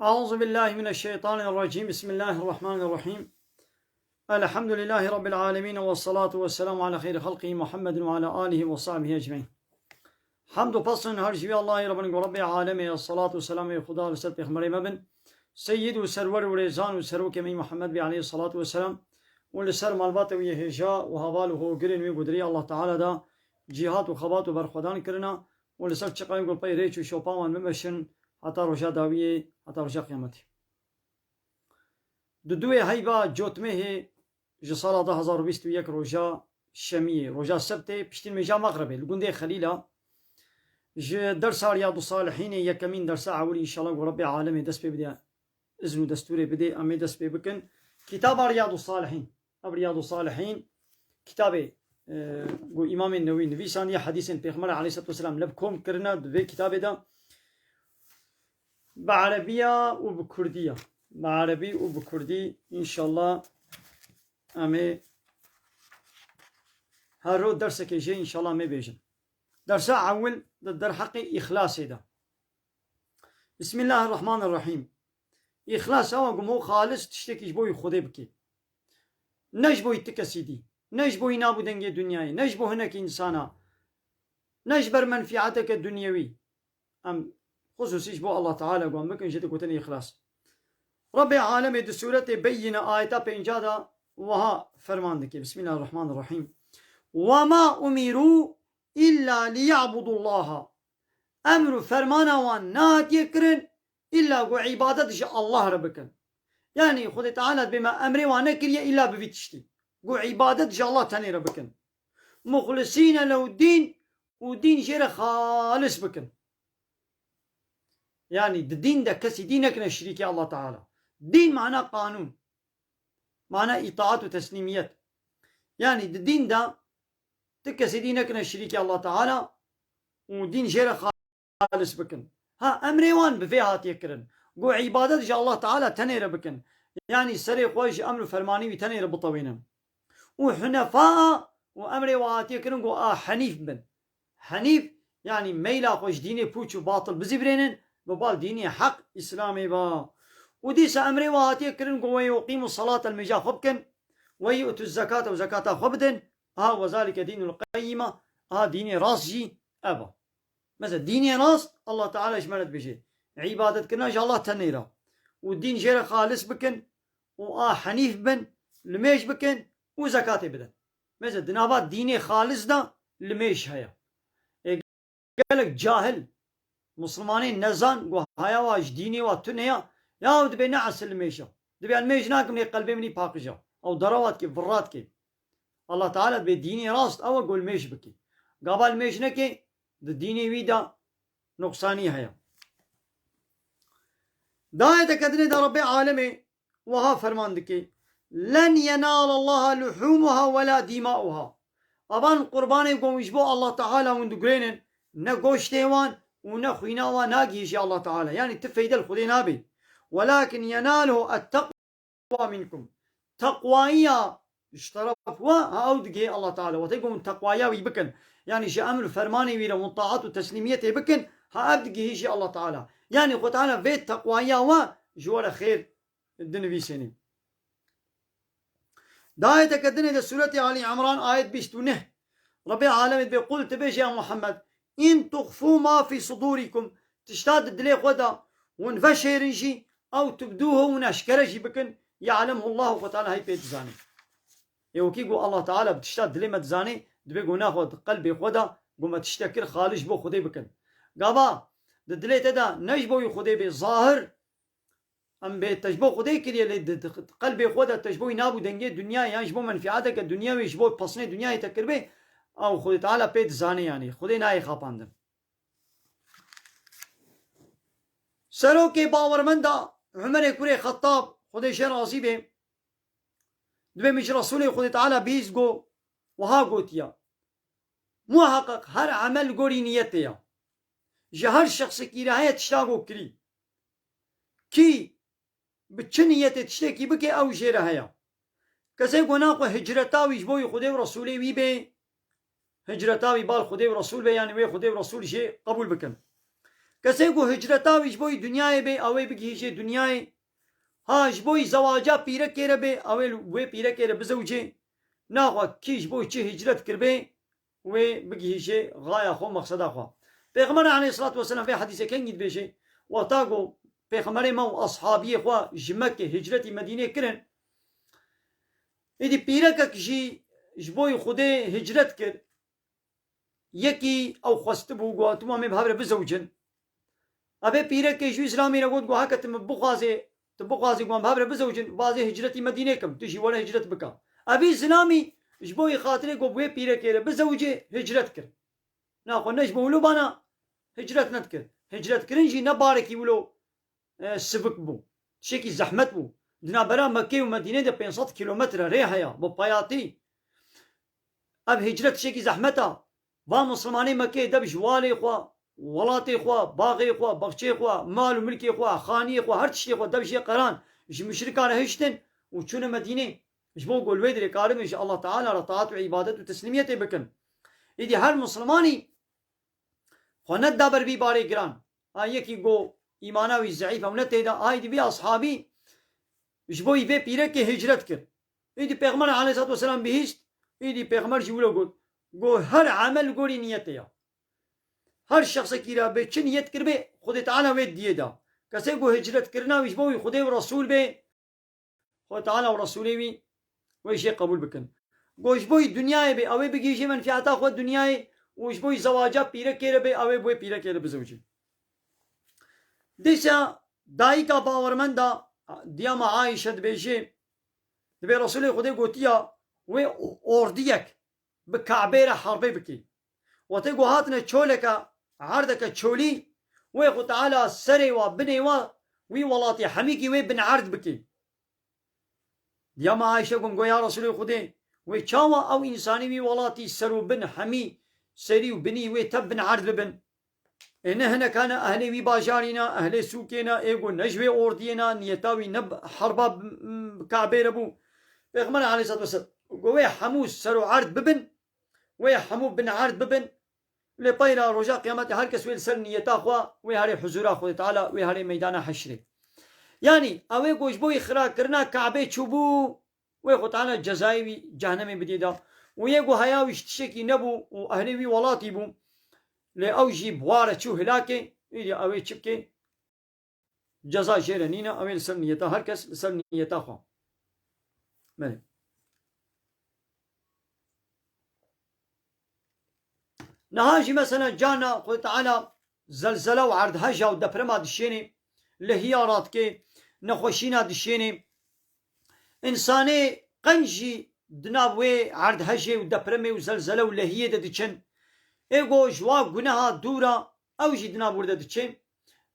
أعوذ بالله من الشيطان الرجيم. بسم الله الرحمن الرحيم. الحمد لله رب العالمين، والصلاة والسلام على خير خلقه محمد وعلى آله وصحبه أجمعين. حمد و پسند هر جوی الله رب العالمین، الصلاة والسلام خدا رسول پیغمبر مبن سید و سرور و ریزان و سرو کمی محمد بی علیه الصلاة والسلام و لسر مالبات و یهجا و حوال و گرین و گدری الله تعالی دا جهات و خبات و برخودان کرنا و لسر چقایم گل پای ریچ و شوپاوان ممشن حتی رجا داویه حتی رجا قیامتی. دوی هیبا جوتمه جسالة 2021 رجا شمیه رجا سبته پشتین مجا مغربه لگنده خلیلا درس رياض الصالحين يكمين درس عولي إن شاء الله ورب العالمين دس ببدأ إذن دستوري بدأ أمي دس ببكن كتاب رياض الصالحين. رياض الصالحين كتابه إمام النووي نفيسان يا حديث بيغمر عليه الصلاة والسلام لبكم كرنا في كتابه ده بعربية وبكردية، بعربي وبكردي إن شاء الله أمي هارو درس كيجي إن شاء الله أمي بيجن درس أول در حق إخلاص ده. بسم الله الرحمن الرحيم. إخلاص أو قمو خالص تشتكيش بوي خده بكي نج بوي تكسيدي نج بوي نابودنگي دنياي نج بو هناك إنسانا نج بر منفعتك الدنيوي أم خصوصيش بو الله تعالى قوم بكن جدك وتني إخلاص. رب العالمين دي سورة بين آياتا بإنجادا وها فرمان دكي. بسم الله الرحمن الرحيم. وما أمروا إلا ليعبدوا الله. أمر فرمانا وان نات يكرن إلا قو عبادتش الله ربكن. يعني خد تعالى بما أمري وانا كريا إلا بفيتشتي قو عبادتش الله تاني ربكن مخلصين له الدين ودين جير خالص بكن. يعني الدين ده كسي دينك نشريك الله تعالى. دين معناه قانون، معناه إطاعة وتسليميات. يعني الدين ده تكسي دينك نشريك الله تعالى ودين جير خالص بكن. ها أمري وان بفيها تيكرن قو عبادت جا الله تعالى تنير بكن. يعني سري خوش أمر فرماني تنير بطوينا وحنفاء وأمري واتي يكرن قو حنيف بن. حنيف يعني ميلا خوش ديني بوچو باطل بزبرينن ببال ديني حق إسلامي با. وديس أمري واتي يكرن قو ويقيموا الصلاة المجا خبكن ويؤتوا الزكاة وزكاة خبدن. وذلك دين القيمة. ديني راس جي أبا مثلا ديني راس الله تعالى اشملت بشي عبادت كنا جا الله تنيرا والدين جير خالص بكن حنيف بن لميش بكن وزكاة بدن. مثلا دنابات ديني خالص دا لميش هيا قالك جاهل مسلمانين نزان وهايا واج ديني واتنيا يا دبي نعس الميشا دبي الميش ناكم قلبي مني باقجا او ضروات كي فرات كي الله تعالى بديني راست او اقول ميش بكي قابل ميش نكي ديني ويدا نقصاني هيا داية كدني دا ربي عالمي وها فرمان دكي لن ينال الله لحومها ولا دماؤها. أبان قرباني قوم يجبو الله تعالى وندقرينن نقوش تيوان ونخويناوا ناقيش الله تعالى يعني تفيد الخدين هابي ولكن يناله التقوى منكم. تقوائيا اشترفوا هاودقي الله تعالى وتيقوم التقوائيا ويبكن يعني شي أمر فرماني ويلا وطاعات وتسليميته بكن هابدقي هيشي الله تعالى يعني خد تعالى فيت تقوائيا وجوال خير الدنيا في سنين. داية كدني سورة آل عمران آية بيشتونه ربي العالمين بيقول تبيش يا محمد إن تخفوا ما في صدوركم تشتاد الدلي خدا ونفشرنشي أو تبدوه ونشكرشي بكن يعلمه الله تعالى هاي بيت زاني. يوكي قو الله تعالى بتشتاد دلي متزاني دبي قو ناخد قلبي خدا قو ما تشتكر خالش بو خدي بكن قابا دلي تدا نجبو خدي بظاهر ام به تجبو خدای کریه قلب خدا تجبو نابو دنگی دنیا یعنی جبو منفعتك الدنيا و جبو پسنه دنیا تکربه او خدای تعالی پیت زانه یعنی خدای نای خاپاندن. سرو کے باورمندا عمر کوری خطاب خدای شر راضی به دبی مش رسول خدای تعالی بیز گو وها گوتیا محقق هر عمل گوری نیتیا جهر شخص کی رایت اشتاقو کری کی بتشنية تشتكي بك أو جيرها هيا كزي قناق هجرتاوي جبوي خدي ورسولي وي بي هجرتاوي بال خدي ورسول بي يعني وي خدي ورسول شيء قبول بكن کسی گو هجرتاویش بوی دنیای بی اوی بگیشه دنیای هاش بوی زواجا پیره کره بی اوی وی پیره کره بزوجه ناخوا کیش بوی چه هجرت کر بی وی بگیشه غایا خو مقصد خو پیغمبر علیه الصلاة والسلام في حدیث کنگید بشه و تاگو پیغمبر ما و اصحابی خوا جمکه هجرت مدینه کرن ایدی پیره کشی جبوی خوده هجرت کر یکی او خواست بو گو تو ما بهبر بزوجن ابي پیره کشی اسلامی را گفت گو هکت بخوازه تبقى قوم بهبر بزوجن بعض هجرتي مدينة كم تجي ولا هجرت بكا أبي إسلامي جبوي خاطري قبوي بيرة كيرة بزوجي هجرت كر ناخو نجبو ولو بانا هجرت نتكر هجرت كرنجي نباركي ولو سبك بو شيكي زحمت بو دنا برا مكة ومدينة ده 500 كيلومتر ريحة يا بباياتي أب هجرت شيكي زحمتها با مسلماني مكة دبش والي خوا ولاتي خوا باغي خوا بخشي خوا مال وملكي خوا خاني خوا هر شيء خوا دبشي قران ايش مشركان هشتن وشون مدينه ايش بو قول ويدري قارم ان شاء الله تعالى على طاعات وعبادات وتسليميه بكن ايدي هر مسلماني خنت دبر بي باري جران هاي جو ايماناوي ضعيف او نتيدا هاي دي بي اصحابي ايش بو يبي بيرك هجرت كر ايدي پیغمبر عليه الصلاه والسلام بهشت ايدي پیغمبر جولو قول هر عمل قولي نيته هر شخص کی را به چه نیت کرده خود تعالی وید دیه دا کسی کو هجرت کرنا ویش بوی خدا و رسول به خود تعالی و رسولی وی ویش قبول بکن گوش بوی دنیای به اوی بگیشه منفعتا خود دنیای ویش بوی زواجا پیره کره به اوی بوی پیره کره بزوجی دیسا دایی کا باورمند دا دیما عایشه بیشه دبی رسول خدا گوتیا و اوردیک به کعبه را حربه بکی و تی گو هاتنه چولکا عردك تشولي ويخو تعالى سري وبني وي ولاتي حميكي وي بن عرض بكي ديما عايشة قم يا رسول خدي وي شاوا او انساني وي ولاتي سرو بن حمي سري وبني وي تب بن عرض ببن ان هنا كان اهلي وي باجارينا اهلي سوكينا ايغو نجوي اوردينا نيتاوي نب حربا كعبير ابو پیغمبر عليه الصلاه والسلام وي حموس سرو عرض ببن وي حمو بن عرض ببن لبينا رجاء قيامته هر كس ويل سر نيتا خوا وهاري حضور خود تعالى وهاري ميدان حشر يعني اوي گوش بو اخرا کرنا كعبه چوبو وخو تعالى جزائي جهنم بديدا ويگو هيا وشتشكي نبو واهلي وي ولاتي بو لاوجي بواره چو هلاكي يدي اوي چبكي جزاء شيرنينا اوي سر نيتا هر كس سر نيتا خوا مالي نهاجي مثلا جانا خود تعالى زلزلة وعرض هجا ودبرما دشيني لهيارات كي نخوشينا دشيني انساني قنجي دنابوي عرض هجا ودبرمي وزلزلة ولهيه دچن ايغو جوا گناها دورا اوجي دنابور دچن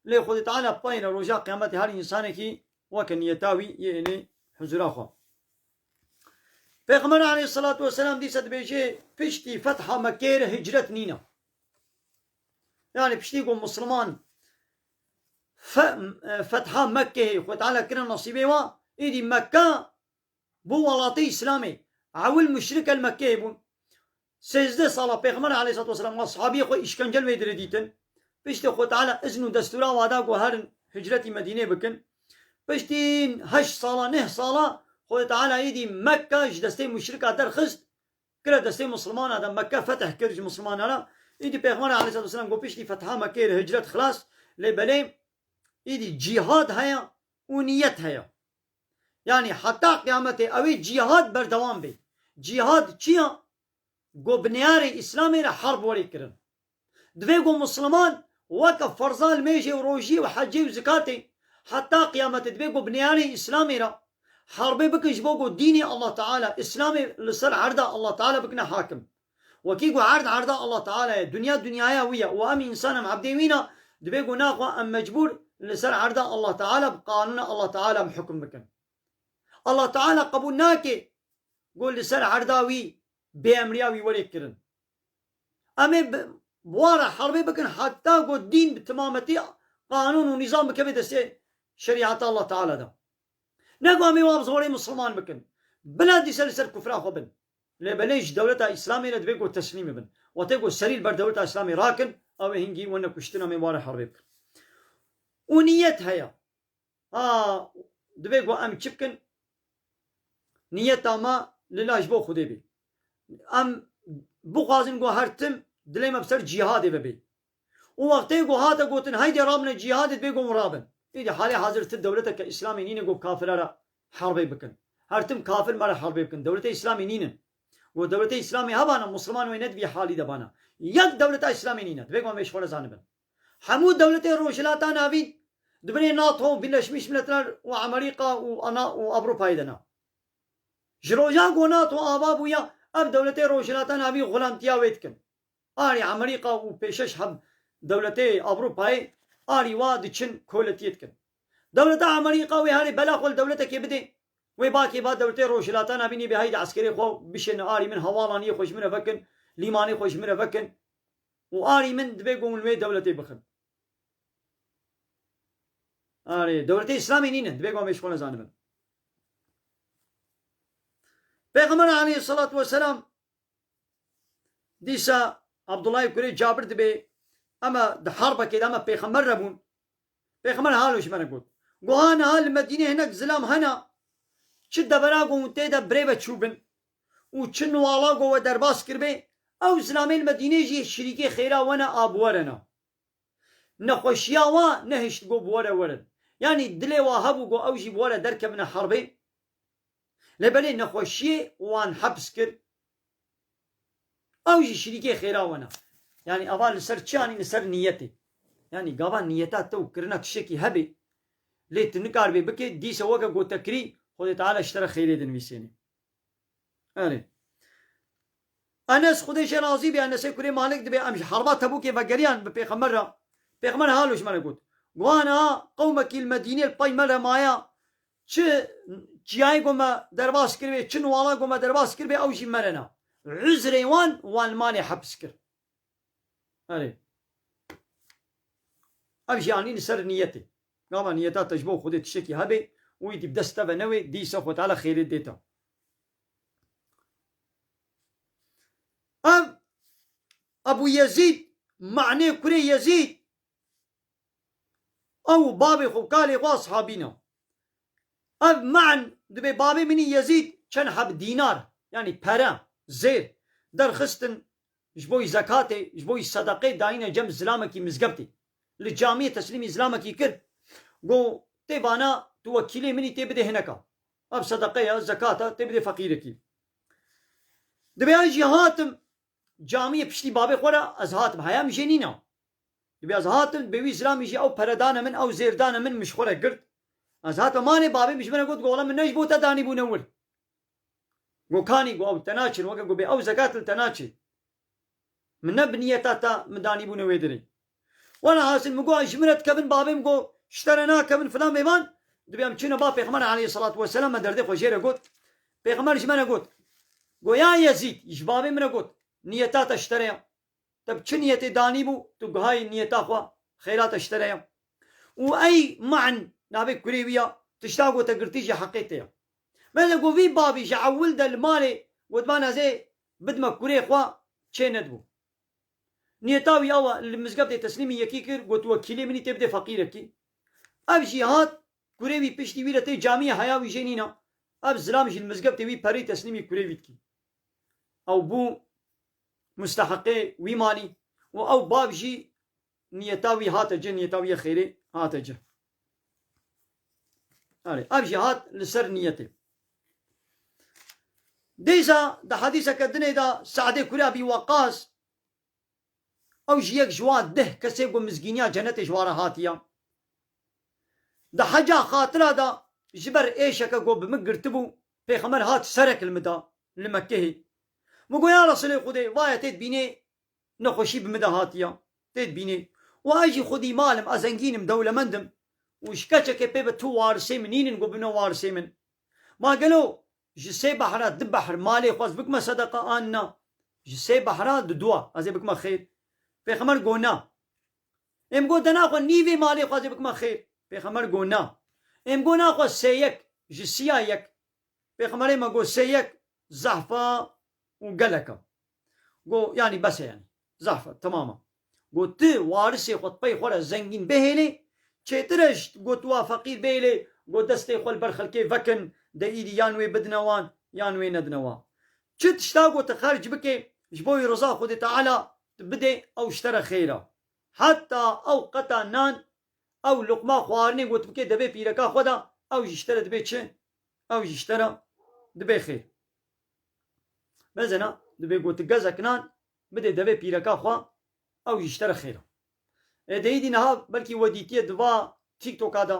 لي خود تعالى باين رجاء قيامتي هر انساني كي وكن يتاوي يعني حضور اخو پیغمبر علیه الصلاة والسلام دیست بیشه پشتی فتح مکه هجرت نینا يعني پشتی گو مسلمان فتح مکه خود تعالی کرن نصیبه و ایدی مکه بو ولاتی اسلامی عول مشرک المکه بون 13 ساله پیغمبر علیه الصلاة والسلام و اصحابی خو اشکنجل ویدر دیتن پشتی خود تعالی اذن و دستورا وادا گو هر هجرت مدینه بکن پشتی 8 ساله 9 ساله خود تعالى يدي مكة دستي مشركة درخست كلا دستي مسلمان هذا مكة فتح كرج مسلمان هذا يدي بيغمار عليه الصلاة والسلام قو بيشتي فتحها مكة هجرت خلاص لبلي يدي جهاد هيا ونيت هيا يعني حتى قيامته اوي جهاد بردوام بي جهاد چيا قو بنياري اسلامي را حرب وري كرن دوي قو مسلمان وقف فرزان ميجي وروجي وحجي وزكاتي حتى قيامته دوي قو بنياري اسلامي را حربي بكش بوقو ديني الله تعالى اسلامي لسر عرضه الله تعالى بكنا حاكم وكيقو عرضه الله تعالى دنيا ويا وام انسان عبدي وينا دبيقو ناقوا ام مجبور لسر عرضه الله تعالى بقانون الله تعالى بحكم بكن الله تعالى قبولناك قول لسر عرضاوي بامرياوي وليكرن امي بوارا حربي بكن حتى قو الدين بتمامتي قانون ونظام بكبد شريعه الله تعالى ده نقوى ميواب زوري مسلمان بكن بلادي سلسل كفرا خبن لبليش دولة إسلامي ندبيقو تسليم بن وتقو سريل بر دولة إسلامي راكن أو هنجي وانا كشتنا من وارا حرب ونيت هيا دبي قو أم تشبكن نيت ما لله جبو خدي بي أم بخازن قو هرتم دلي ما بسر جهاد ببي ووقتي قو هاتا قوتن هيدي رابنا جهاد بي قو مرابن إذا حالي حاضر الدولة كإسلامي نين قو كافر حربي بكن هرتم كافر مرة حربي بكن دولة إسلامي نين ودولة إسلامي هبانا مسلمان ويند بي حالي دبانا يك دولة إسلامي نين دبي قو مش فرز عنبن حمود دولة روشلاتا نابين دبني ناطو بالنشميش ملتنا وأمريكا وأوروبا يدنا جروجا قوناتو آباب ويا أب دولة روشلاتا نابي غلامتيا ويتكن آري أمريكا وبيشش حب دولة أوروبا آري واد تشن كولتيتكن دولة أمريكا وهاري بلا خل دولة كبدي وباقي بعد دولة روشلاتا نابيني بهاي عسكري خو بشن آري من هوالاني خوش من فكن ليماني خوش من فكن وآري من دبي قوم الوي دولة بخن آره دولت إسلامی نینه دبیگم میش کنه زانم پیغمبر علیه الصلاة والسلام دیسا عبدالله کوری جابر دبی اما ده حرب كده اما پیغمبر ربون پیغمبر حالوش من گفت گوهان حال مدینه هناك زلام هنا چه دبرا گون تیدا بریبه چوبن و چه نوالا گو درباس کربه او زلامین مدینه جی شریکی خیرا وانا آبوارنا نخوشیا و نهشت گو بواره ورن يعني دلي وهبو جو اوجي بولا دركب من حربي لبلي نخوشي وان حبس كر اوجي شريكي خيراونا يعني اول نسر تشاني نسر نيتي يعني قابان نيتات تو كرنا كشكي هبي ليت نكار بي بكي دي سواقا جو تكري خذ تعالى اشترى خيري دنويسيني يعني انس خديش راضي بي انس كوري مالك دبي امش حربات تبوكي فقريان بيغمر بيغمر هالوش ما نقول وانا قومك المدينة الباي مرة مايا چه جياي قوما درباس كربي چه نوالا قوما درباس كربي او جي مرنا عذري وان ماني حبس كر هاري ابجي يعني نسر نيتي قاما نيتات تجبو خودي تشكي هبي ويدي بدستا بنوي دي سوف تعالى خير ديتا ابو يزيد معني كري يزيد او بابي خوكالي واصحابينا اب معن دبي بابي مني يزيد كان حب دينار يعني برا زير در خستن جبوي زكاتي جبوي صدقه داينا جم زلامكي مزقبتي للجامعة تسليم زلامكي كر قو تبانا توكيلي مني تبدي هناك اب صدقه زكاة تبدي فقيركي دبي اجي هاتم جامعة بشتي بابي خورا از هاتم هيا مجنينا دبي از هاتم بيوي زلام يجي او پردانا من او زيردانا من مش خورا قرد از هاتم ماني بابي مش من قلت قولا من نجبو تداني بو نول قو كاني قو او تناچن وقا قو بي او زكاة التناچن من نبنية تاتا مداني بو نويدري وانا حاسن مقو اجمرت كبن بابي مقو اشترنا كبن فلان بيبان دبي امچينا باب پیغمبر عليه الصلاة والسلام من درده خوشيره قلت پیغمبر جمنا قلت قو يا يزيد يش بابي من قلت نيتات اشتريا طب چه نيتي داني بو تو هاي نيتا خوا خيرات اشتريا واي معن نابي كريبيا تشتاقو تقرتيجي حقيقتها ماذا قو في بابي جعول ده المالي ودبانا زي بدما كوري خوا چه ندبو نيتاوي اوا المزقبت تسليمي يكيكر قو توكيلي مني تبدي فقيركي اب جهات كوريبي بشتي ويرتي جامعة حياوي جينينا اب زلامش المزقبت وي بري تسليمي كوريبيتكي او بو مستحقي وي مالي او بابجي نيتاوي هاتجه نيتاوي خيري هاتجه ابجي هات لسر نيتي ديزا دا حديثة كدني دا سعدي كوري ابي وقاص او جيك جوان ده كسيبو مزقينيا جنت جوارا هاتيا دا حاجة خاطرة دا جبر ايشكا قو بمقرتبو بيخمر هات سرك المدا لمكهي مقو يا رسول خدي وايا تيت بيني نخوشي بمدا هاتيا تيت بيني واجي خدي مالم ازنجين مدولة مندم وشكاچا بيبا تو وارسي منين نقو بنو وارسي من ما قالوا جسي بحرات دب بحر مالي خواز بكما صدقة آننا جسي بحرات دوا ازي بكما خير بيخمر قونا ام قو دنا خو نيوي مالي خواز بكما خير بيخمر قونا ام قونا خو سيك جسيا يك بيخمر ما قو سيك زحفة وقلقة قو يعني بس يعني زحفة تماما قو تي وارسي خط بي خورا زنجين بهيلي چێترش گوتوا فەقیر بێلێ گۆ دەستەی خۆل بەر خەڵکێ ڤەکن دەئیدی یان وێ بدنەوان یان وێ نەدنەوە چ تشتا گۆتە خەرج بکێ ji بۆی ڕزا خودی تەعالا بدێ ئەو شتەرە خێرە حتا ئەو قەتا نان ئەو لوقما خواردنێ گوت بکێ دەبێ پیرەکە خۆدا ئەو ژیشتەرە دەبێت چ ئەو ژیشتەرە دەبێ خێر بەزەنا دەبێ گوت گەزەک نان بدێ دەبێ پیرەکە خوا ئەو ژیشتەرە خێرە دەیدی نەها بەلکی وەدیتیە دوا تیکتۆکادا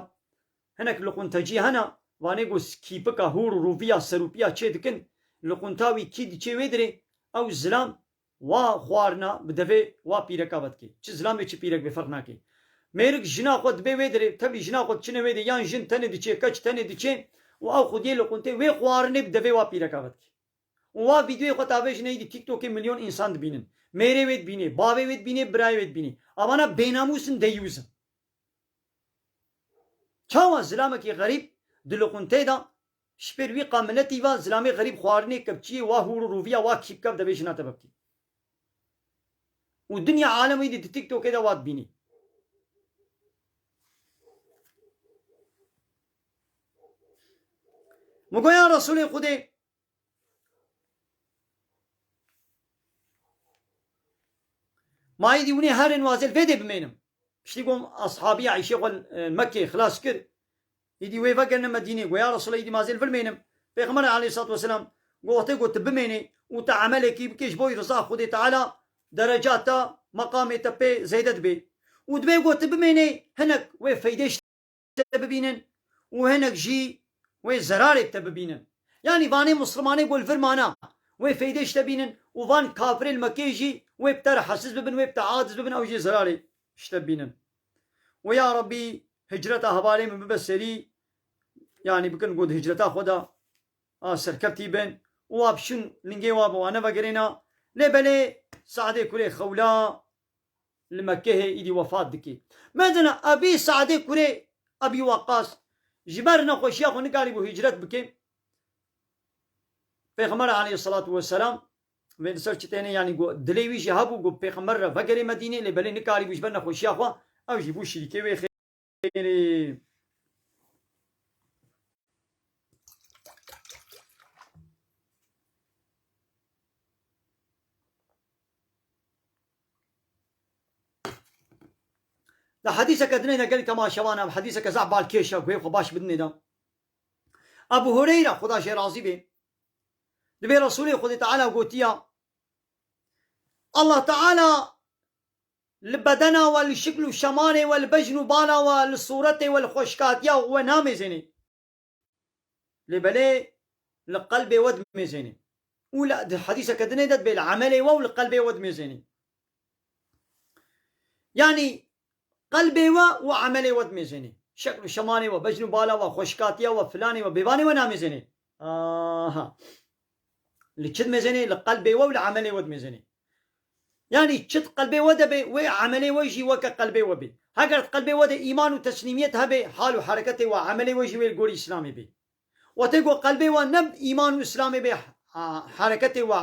هەنێک لقونتەجی هەنا وانێ گو کیپکە هوور و ڕوڤیا سەروپیا چێ دکن لقونتاوی کی دچێ وێ درێ ئەو زلام وا خواردنا بدەبێ وا پیرەکە بەدکێ چ زلامێ چ پیرەک بێ فەرق ناکەی مێرک ژنا خۆ دبێ وێ درێ تەبی ژنا خۆ چنە وێ دێ یان ژن تەنێ دچێ کەچ تەنێ دچێ و ئەو خودیێ لقونتێ وێ خواردنێ بدەبێ وا پیرەکە بەدکێ وا ڤیدیۆی خۆ تاڤێژ نەیدی تیکتۆکێ ملیۆن ئینسان دبینن مێرێ وێت بینێ باوێ وێت بینێ برای وێت بینێ ئەوانە بێناموسن دەیوزن چاوە زلامێکی غەریب دلقونتێدا شپێر وی قاملەتی وا زلامێ غەریب خواردنێ کەپچیە وا هوور و ڕوڤیا وا کیپکە دەبێ ژناتە بەبکێ و دنیا عالەمەی دی تیکتۆکێدا وات بینی مگویا رسول خودێ مایدی ونێ هەرن وازێل vê dê bimênim piştî gom ashabiya Eîşê xwe Mekkê xilas kir îdî wê vegerine Medînê goya Resulê îdî mazêl vilmênim Pêxemberê aleyhissalatu vesselam gotê got tu bimênê û te emelekî bikê ji bo rıza Xwedê Teala derecata meqamê te pê zêde dibe û dibê got tu bimênê hinek wê feydê te bibînin û hinek jî wê zerarê te bibînin yanî vanê Muslimanê gol vir mana wê feydê te bînin û van kafirê li Mekkê jî wê bi te re hesiz bibin wê bi te aciz bibin ew jî zerarê te bînin û ya Rabbî hicreta hevalê min bibe serî yanî bikin got hicreta xwe da serkevtî bin û wa bişin lingê wa bi wane vegerêna lêbelê Saedê kurê Xewla li Mekkehê îdî wefat dike mezina ebî Saedê kurê Ebî Weqqas ji ber nexweşiya xwe nikarîbû hicret bike Pêxember aleyhissalatu vesselam vê li ser çi têne yanî dilê wî jî hebû got pêxember re vegerê Medînê lêbelê nikarîbû ji ber nexweşiya xwe ew jî bû şîrîkê wê xêrê da hedîseke dinê de gelî temaşevan e hedîseke zeh balkêş e guhê xwe baş bidinê da Ebu Hureyre xuda jê razî bê dibê Resulê Xwedê Teala gotiya Allah Teala li bedena we li şikl û şemanê we li bejn û bala we li sûretê we li xweşkatiya we namêzêne lêbelê li qelbê we dimêzêne û li hedîseke dinê de dibê li emelê we û li qelbê we dimêzêne yanî قلبê we û emelê we dimêzêne şekl û şemanê we bejn û bala we xweşkatiya we filanê we bêvanê we namêzêne aha li çi dimêzêne li qelbê we û li emelê we dimêzêne yanî çi qelbê we debe wê emelê we jî weke qelbê we bê heger qelbê we de îman û teslimiyet hebe hal û hereketê we emelê we jî wê li gorî İslamê bê wetê got qelbê we ne îman û İslamê bê hereketê we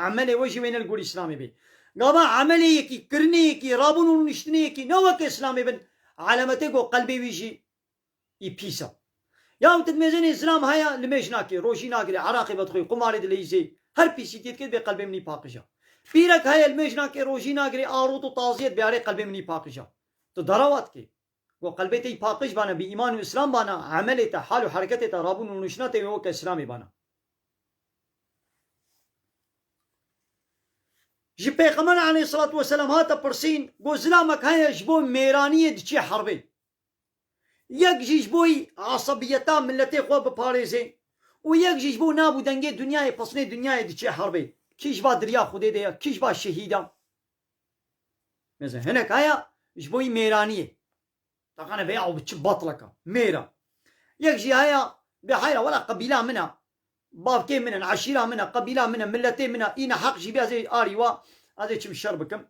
emelê we jî wê ne li gorî İslamê bê gava emelê yekî kirinê yekî rabûn û niştinê yekî ne weke İslamê bin elemetê got qelbê wî jî î pîs e ya tu dimêzênê Islam heye li mêj nakê rojî nagirê Iraqê vedixwî qumarê dileyîzê her pîsîtiyê dikê bê qelbê min î paqij e pîrek heye li mêj nakê rojî nagirê arot û taziyet bê arê qelbê min î paqij e tu deravat kê got qelbê te î paqij bane bî îman û İslam bane emelê te hal û hereketê te rabûn û niştina te wê weke İslamê bane ji Pêxember aleyhissalatu vesselam hate pirsîn got zilamek heye ji bo mêraniyê diçe herbê yek jî ji bo asabiyeta milletê xwe biparêze û yek jî ji bo nab û dengê dunyayê pesnê dunyayê diçe herbê kî ji ba diriya Xwedê de ye kî ji ba şehîdan mesela hinek heye ji bo mêraniyê teqane vê ew bi çi batileka mêra yek jî heye bê hayra wela qebîla min e bavkê min e eşîra min e qebîla min e milletê min e îne heq jî bê ez ê arî wa ez ê çim şer bikim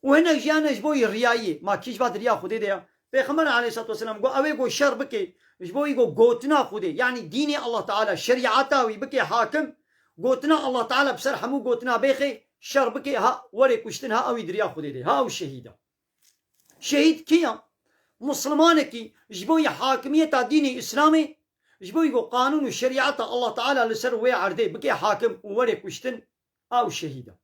û hinek jiyane ji bo riyayî ma kî ji ba diriya Xwedê de ye Pêxember aleyhissalatu vesselam got ew ê got şer bike ji bo wî got gotina Xwedê yanî dînê Allah Teala şeriata wî bike hakim gotina Allah Teala bi ser hemû gotina bêxê şer bike ha werê kuştin ha ew î diriya Xwedê de ha ew şehîd e şehîd kî ye مسلمانكي جبوي حاكمية دين إسلامي جبوي قانون الشريعة الله تعالى لسر ويا عرضي بكي حاكم ووري كشتن أو شهيدة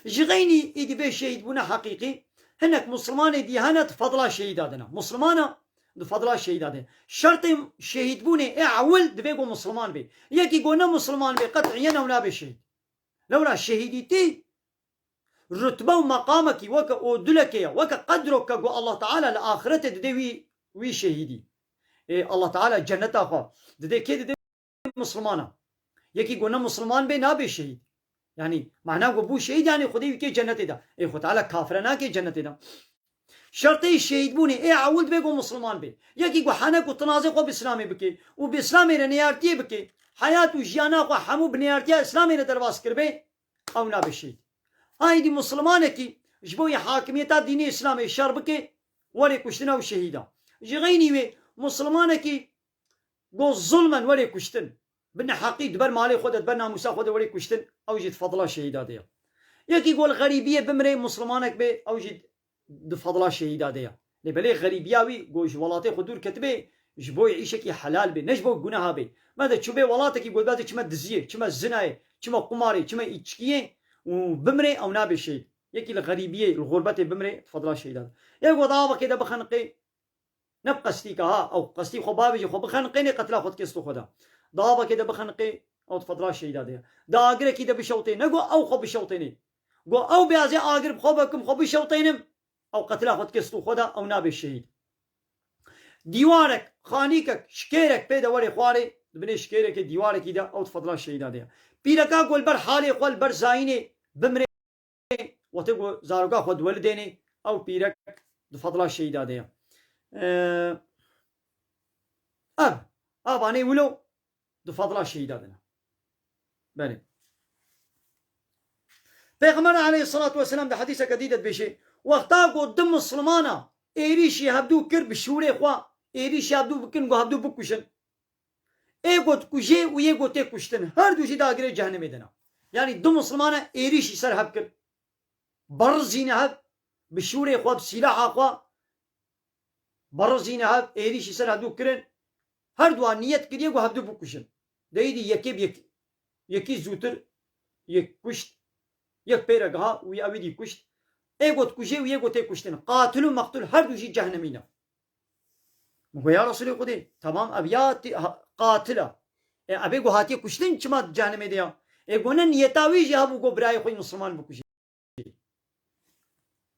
جغيني إيدي بي شهيد بنا حقيقي هناك مسلمان دي هنات فضلا شهيداتنا مسلمانا دو فضلا شهيداتنا شرط شهيد بوني اعول دبيقو مسلمان بي يكي قونا مسلمان بي قطعيا ولا بشهيد لولا شهيدتي رتبه ومقامك وكا أودلك وكا قدرك قو الله تعالى لآخرته دي وي شهيدي إيه الله تعالى جنة أخوة دي كي دي مسلمانا يكي قونا مسلمان بي نابي شهيد يعني معناه بو شهيد يعني خدي كي جنة دا إيه خد تعالى كافرنا كي جنة دا شرطي الشهيد بوني إيه عود بيقو مسلمان بي يكي قو حانك وتنازق بإسلامي بكي وبإسلامي رنيارتي بكي حياة وجيانا قو حمو بنيارتي إسلامي ندرواس كربي أو نابي شهيد هاي دي مسلمانكي جبوي حاكمية ديني إسلامي شر بكي ولي كشتنا وشهيدا جغيني وي مسلمانكي قو ظلما ولي كشتن بنا حقي دبر مالي خود دبر ناموسا خود ولي كشتن او جد فضلا شهيدا ديا يكي قول غريبية بمري مسلمانك بي او جد فضلا شهيدا ديا لبلي غريبياوي قول جوالاتي خدور كتبي جبوي عيشكي حلال بي نجبو قناها بي ماذا تشوبي ولاتك يقول باتي كما دزيه كما الزناية كما قماري كما إيشكيه وبمري او نابي شهيد يكي الغريبية الغربة بمري فضلا شهيدا يقول ضابا كده بخنقي نبقى قستيكا ها او قستي خو بابي خو بخنقيني قتلا خود كستو خدا ضابا كده بخنقي او تفضلا شهيدا دي دا اگر كده بشوطين نقو او خو بشوطيني قو او بيازي اگر خو بكم خو بشوطينم او قتلا خود كستو خدا او نابي الشهيد ديوارك خانيكك شكيرك بيدا وري خواري بني شكيرك ديوارك كده او تفضلا شهيدا دي بيركا قول بر حالي قول بر زايني بمري وتقو زاروغا خود ولديني او بيرك تفضلا شهيدا دي أباني ولو دفضل شهيداتنا بني بيغمر عليه الصلاة والسلام ده حديثة جديدة بشيء وقتا قدام مسلمانا إيريش يهبدو كرب الشوري خوا إيريش يهبدو بكن قو هبدو بكشن إيه قد كجي ويه قد تكشتن هر دوشي دا أجري جهنم دنا يعني دم مسلمانا إيريش يسر هبكر برزين هب بالشوري خوا بسلاح خوا برزين هب إيريش يسر هبدو كرن هر دوان نيت كريه قو هبدو بكشن دايدي يكيب يكي زوتر يك كشت يك بيرقها ويا أبدي كشت إيقوت كشي ويقوت كشتن قاتل مقتول هر دوشي جهنمينا مو يا رسول الله تمام أبيات قاتلة أبيقو هاتي كشتن كما جهنمي ديا إيقونا نيتاوي جهبو قو براي خوي مسلمان بكشي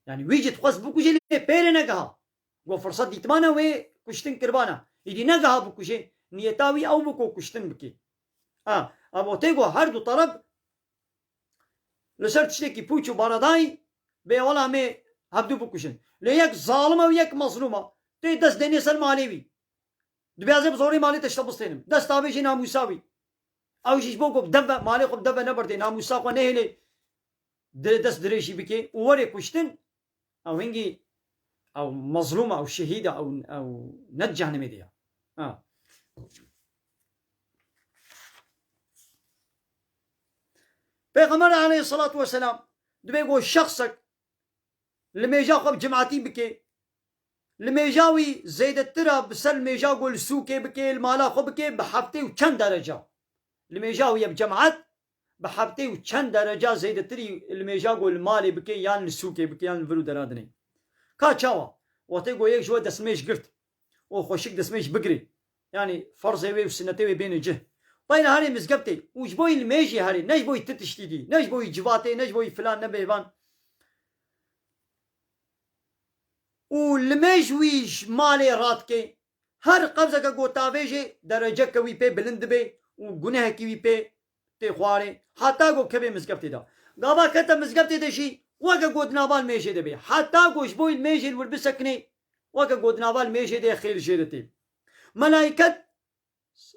يعني ويجي تخص بكشي لي بيرنا قها قو فرصة ديتمانا وي كشتن كربانا يدي نقها بكشي نيتاوي أو بكو كشتن بكي أبو تيقو هر دو طرف لسر تشتكي بوچو بارداي بي ولا مي هبدو بكشن ليك ظالمة ويك مظلومة تي دست ديني سر ماليوي دبيازي بزوري مالي تشتبستينم دست آبيشي ناموساوي او شيش بوكو بدبا مالي خب دبا نبردي ناموسا خو نهلي دست دريشي بكي ووري كشتن او هنجي او مظلومة او شهيدة او نجه نميديا بيغمر عليه الصلاة والسلام دبيقو شخصك لما يجا خب جماعتي بكي لما يجاوي زيد الترى بسر لما يجا قول سوكي بكي المالا خب بكي بحبتي وچند درجة لما يجاوي بجماعت بحبتي وچند درجة زيد التري لما يجا قول مالي بكي يان السوكي بكي يان الفلو درادني كا چاوا وتيقو يك شوية دسميش قرت وخوشك دسميش بقري يعني فرضي وي وسنتي بين الجه بين هاري مزقبتي وجبوي الميجي هاري نجبوي تتشتيدي نجبوي جباتي نجبوي فلان نبيبان والميجويش مالي راتكي هر قبضة قو تافيجي درجة كوي بي بلند بي وقناه كوي بي تخواري حتى قو كبي مزقبتي دا قابا كتا مزقبتي دا شي وكا قود نابال ميجي دا بي حتى قو جبوي الميجي الوربسكني وكا قود نابال ميجي دا خير جيرتي ملايكت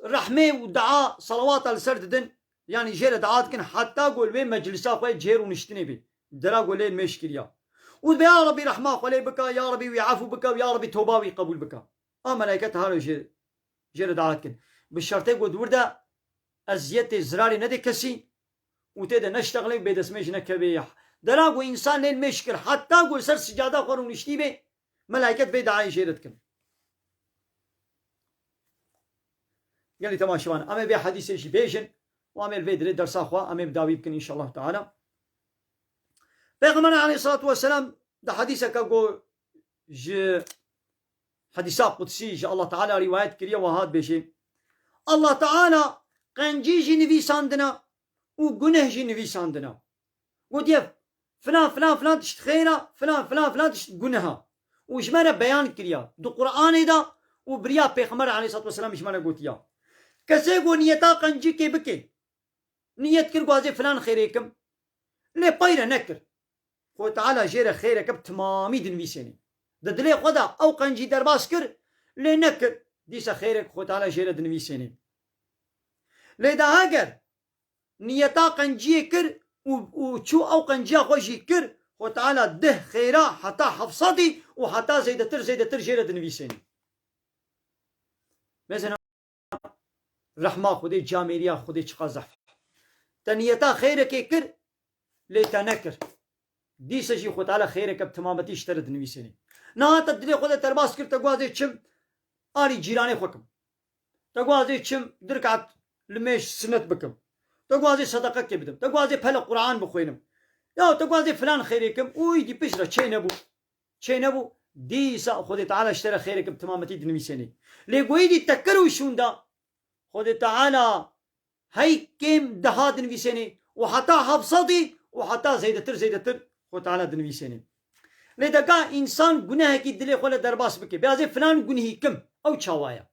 رحمه ودعاء صلوات السرد دن يعني جير دعاء كن حتى قول بين مجلسا خوي جير ونشتني بي درا قول لين مشكليا ويا ربي رحمه خلي بك يا ربي ويعفو بك ويا ربي توبه ويقبول بك ملائكه هارو جير دعاء كن بالشرط قد ورده ازيت زراري ندي كسي وتدا نشتغل بيد اسمش نكبيح درا قو انسان لين مشكل حتى قول سر سجاده خور ونشتي بي ملائكة في دعاء جيرتكم قال لي تمام شوان أما بي حديث شي بيجن وأمي الفيدري درس أخوة أمي بداوي بكن إن شاء الله تعالى بيغمنا عليه الصلاة والسلام ده حديثك أقول حديثات قدسي جاء الله تعالى روايات كريا وهاد بيجي الله تعالى قنجي جي نبي ساندنا وقنه جي نبي ساندنا وديف فلان فلان فلان تشت خيرا فلان فلان فلان تشت قنها وجمانا بيان كريا دو قرآن دا وبريا بيغمر عليه الصلاة والسلام جمانا قلت يا كسي قو نيتا قنجي كي بكي نيت كر قوازي فلان خيريكم لي بايرا نكر خو تعالى جيرا خيرك بتمامي دنبي سيني ددلي خدا او قنجي درباس كر لي نكر ديسا خيرك خو تعالى جيرا دنبي سيني لي دا هاجر نيتا قنجي كر وشو او قنجي خوشي كر خو تعالى ده خيرا حتى حفصتي وحتى زيدتر جيرا دنبي سيني مثلا رحمة خودي جاميريا خودي چقازح تنيتا خيرك كر ليتا نكر ديسا جي خو تعالى خيرك بتمامتي اشترد نويسيني نا تدري خود ترباس كر تقوازي چم آري جيراني خوكم تقوازي چم دركعت لميش سنت بكم تقوازي صدقة كبدم تقوازي بهلا قرآن بخوينم يا تقوازي فلان خيركم اوي دي بشرة چي نبو ديسا خود تعالى اشترى خيرك بتمامتي نويسيني لقوي دي تكروا شون دا خود تعالى هاي كيم دهاد نويسيني وحتى حفصتي وحتى زيدتر خود تعالى دنويسيني لذا إنسان گناه کی دلی خوله درباس بکه بیازه فلان گناهی کم او چاوایا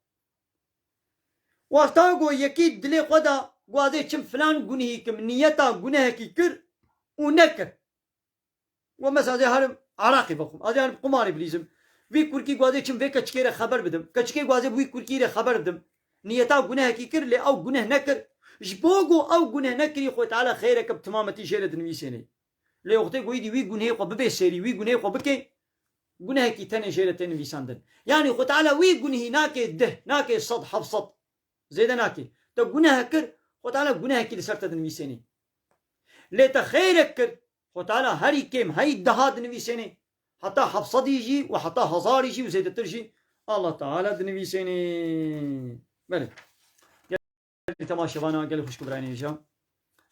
وقتا گو یکی دلی خودا گوازه چم فلان گناهی کم نیتا گناه کی کر و نکر و مثلا زي هرم عراقي بخم از هرم قماري بليزم وی كوركي گوازه چم وی کچکیره خبر بدم کچکی گوازه وی كوركيره خبر بدم نیتا گناه کی کر لی او گناه نکر جبوغو او گناه نکری خو تعالى خيرك بتمامتي جيره دنويسيني لي وقتي قويدي وي گناه خو ببي سيري وي گناه خو بكي گناه كي تاني جيره تنويساندن يعني خو تعالى وي گناه ناكي ده ناكي صد حفصت زيد ناكي تو گناه كر خو تعالى گناه كي لسرت دنويسيني لي تخيرك كر خو تعالى هري كيم هاي دهاد دنويسيني حتى حفصت يجي وحتى هزار يجي وزيد ترجي الله تعالى دنويسيني بله تماشا وانا قال خوش كبراني جا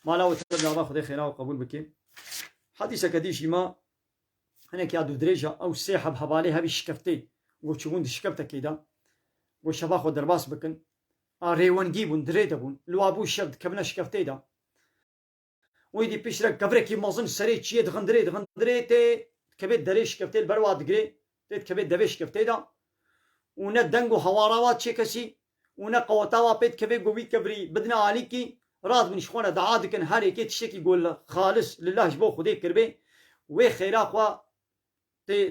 ما لا وتبدا الله خذي خيرا وقبول بك حديث كديش ما هنا كيادو دريجه او سيحب حبالي هبي شكفتي وشوون شكفته كده وشباخو درباس بكن ريوان جيبون دريدبون لو ابو شبد كبنا شكفتي ده ويدي بيشرك كبركي مازن سري تشي دغندري تي كبيت دريش كفتي البرواد دغري تي كبيت دبش كفتي ده وندنغو حواراوات شيكسي ونقوتاوا بيت كبي قوي كبري بدنا عليكي راد من شخونه دعادكن هاري كي تشتكي يقول خالص لله جبو خدي كربي وي خيرا خوا تي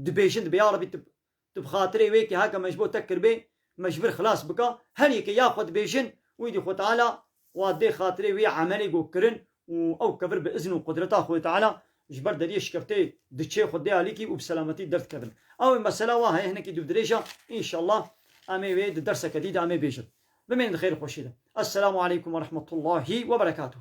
دبيشن بيا ربي تبخاطري ويكي هكا مجبو تكربي مجبر خلاص بكا هاري كي ياخذ بيشن ويدي خو تعالى وادي خاطري وي عملي جو كرن او كبر باذن وقدرته خو تعالى جبر دريش كفتي دتشي خدي عليكي وبسلامتي درت كبن او مساله وهي هنا كي دريشه ان شاء الله امي ويد درس جديد امي بيجر بمن الخير خوشيده السلام عليكم ورحمه الله وبركاته.